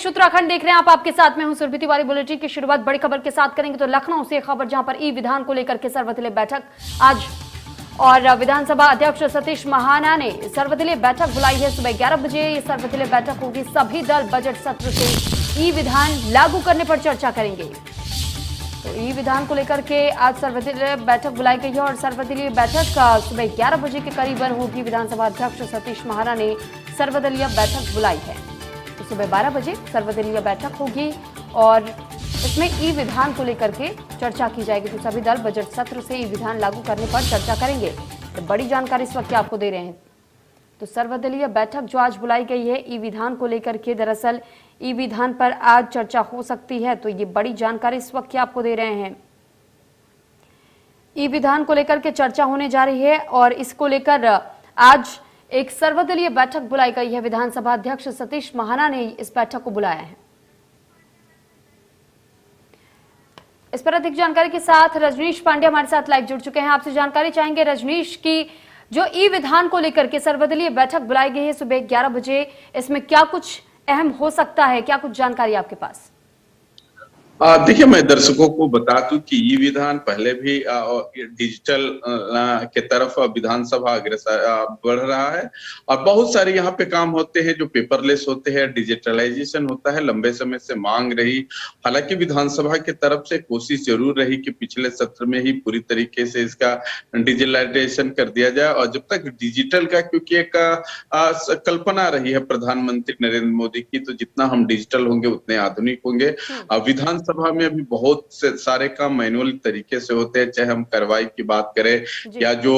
देश उत्तराखंड देख रहे हैं आप, आपके साथ में हूं सुरभि तिवारी। बुलेटिन की शुरुआत बड़ी खबर के साथ करेंगे तो लखनऊ से खबर, जहां पर ई विधान को लेकर के सर्वदलीय बैठक आज और विधानसभा अध्यक्ष सतीश महाना ने सर्वदलीय बैठक बुलाई है। सुबह 11 बजे ये सर्वदलीय बैठक होगी। सभी दल बजट सत्र से ई विधान लागू करने पर चर्चा करेंगे। तो ई विधान को लेकर के आज सर्वदलीय बैठक बुलाई गई है और सर्वदलीय बैठक सुबह 11 बजे के करीबन होगी। विधानसभा अध्यक्ष सतीश महाना ने सर्वदलीय बैठक बुलाई है। तो सुबह 12 बजे सर्वदलीय बैठक होगी और इसमें ई विधान को लेकर के चर्चा की जाएगी। तो सभी दल बजट सत्र से ई विधान लागू करने पर चर्चा करेंगे। तो बड़ी जानकारी इस वक्त आपको दे रहे हैं। तो सर्वदलीय बैठक जो आज बुलाई गई है ई विधान को लेकर के, दरअसल ई विधान पर आज चर्चा हो सकती है। तो ये बड़ी जानकारी इस वक्त आपको दे रहे हैं। ई विधान को लेकर के चर्चा होने जा रही है और इसको लेकर आज एक सर्वदलीय बैठक बुलाई गई है। विधानसभा अध्यक्ष सतीश महाना ने इस बैठक को बुलाया है। इस पर अधिक जानकारी के साथ रजनीश पांडे हमारे साथ लाइव जुड़ चुके हैं। आपसे जानकारी चाहेंगे रजनीश की जो ई विधान को लेकर के सर्वदलीय बैठक बुलाई गई है सुबह 11 बजे, इसमें क्या कुछ अहम हो सकता है, क्या कुछ जानकारी आपके पास? देखिए, मैं दर्शकों को बता दूं कि ये विधान पहले भी डिजिटल के तरफ विधानसभा अग्रसर बढ़ रहा है और बहुत सारे यहाँ पे काम होते हैं जो पेपरलेस होते हैं, डिजिटलाइजेशन होता है, लंबे समय से मांग रही। हालांकि विधानसभा की तरफ से कोशिश जरूर रही कि पिछले सत्र में ही पूरी तरीके से इसका डिजिटलाइजेशन कर दिया जाए और जब तक डिजिटल का, क्योंकि एक कल्पना रही है प्रधानमंत्री नरेंद्र मोदी की, तो जितना हम डिजिटल होंगे उतने आधुनिक होंगे। विधान सभा में अभी बहुत से सारे काम मैनुअल तरीके से होते हैं, चाहे हम कार्रवाई की बात करें या जो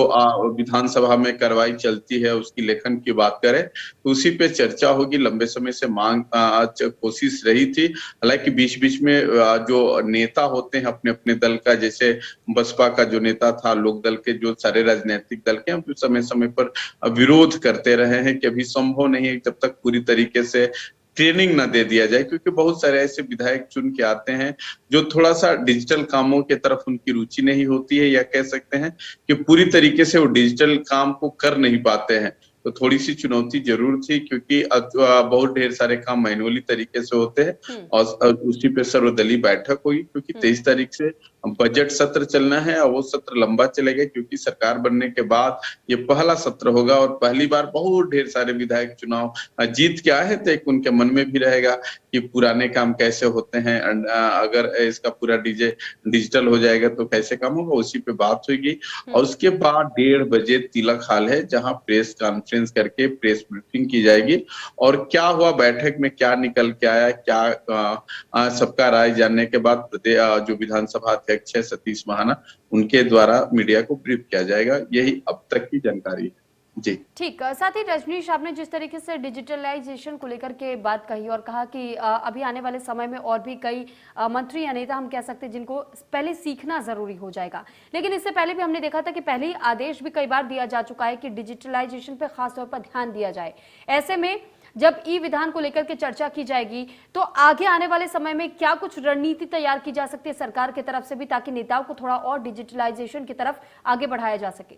विधानसभा में कार्रवाई चलती है उसकी लेखन की बात करें, तो उसी पे चर्चा होगी। लंबे समय से मांग कोशिश रही थी। हालांकि बीच बीच में जो नेता होते हैं अपने अपने दल का, जैसे बसपा का जो नेता था, लोक दल के जो सारे राजनीतिक दल के, हम समय समय पर विरोध करते रहे हैं कि अभी संभव नहीं है जब तक पूरी तरीके से ट्रेनिंग ना दे दिया जाए, क्योंकि बहुत सारे ऐसे विधायक चुन के आते हैं जो थोड़ा सा डिजिटल कामों के तरफ उनकी रुचि नहीं होती है, या कह सकते हैं कि पूरी तरीके से वो डिजिटल काम को कर नहीं पाते हैं। तो थोड़ी सी चुनौती जरूर थी, क्योंकि बहुत ढेर सारे काम मैनुअली तरीके से होते हैं और उसी पे सर्वदलीय बैठक हुई, क्योंकि 23 तारीख से बजट सत्र चलना है और वो सत्र लंबा चलेगा, क्योंकि सरकार बनने के बाद ये पहला सत्र होगा और पहली बार बहुत ढेर सारे विधायक चुनाव जीत के आए हैं। तो एक उनके मन में भी रहेगा कि पुराने काम कैसे होते हैं, अगर इसका पूरा डिजिटल हो जाएगा तो कैसे काम होगा, उसी पे बात होगी। और उसके बाद 1:30 बजे तिलक हॉल है, जहां प्रेस कॉन्फ्रेंस करके प्रेस ब्रीफिंग की जाएगी और क्या हुआ बैठक में, क्या निकल के आया, क्या सबका राय जानने के बाद जो विधानसभा अध्यक्ष है सतीश महाना, उनके द्वारा मीडिया को ब्रीफ किया जाएगा। यही अब तक की जानकारी है जी। ठीक, साथ ही रजनीश, आपने जिस तरीके से डिजिटलाइजेशन को लेकर के बात कही और कहा कि अभी आने वाले समय में और भी कई मंत्री या नेता हम कह सकते हैं जिनको पहले सीखना जरूरी हो जाएगा, लेकिन इससे पहले भी हमने देखा था कि पहले ही आदेश भी कई बार दिया जा चुका है कि डिजिटलाइजेशन पे खास तौर पर ध्यान दिया जाए। ऐसे में जब ई विधान को लेकर के चर्चा की जाएगी तो आगे आने वाले समय में क्या कुछ रणनीति तैयार की जा सकती है सरकार की तरफ से भी, ताकि नेताओं को थोड़ा और डिजिटलाइजेशन की तरफ आगे बढ़ाया जा सके?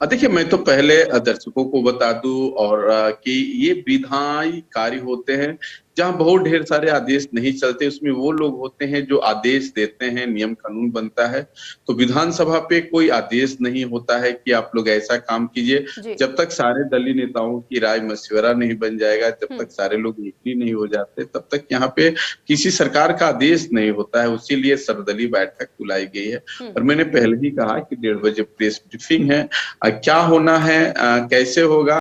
देखिए, मैं तो पहले दर्शकों को बता दूं और कि ये विधायी कार्य होते हैं जहां बहुत ढेर सारे आदेश नहीं चलते, उसमें वो लोग होते हैं जो आदेश देते हैं, नियम कानून बनता है। तो विधानसभा पे कोई आदेश नहीं होता है कि आप लोग ऐसा काम कीजिए, जब तक सारे दलीय नेताओं की राय मशवरा नहीं बन जाएगा, जब तक सारे लोग एग्री नहीं हो जाते, तब तक यहाँ पे किसी सरकार का आदेश नहीं होता है। उसीलिए सर्वदलीय बैठक बुलाई गई है और मैंने पहले ही कहा कि 1:30 बजे प्रेस ब्रीफिंग है। क्या होना है, कैसे होगा,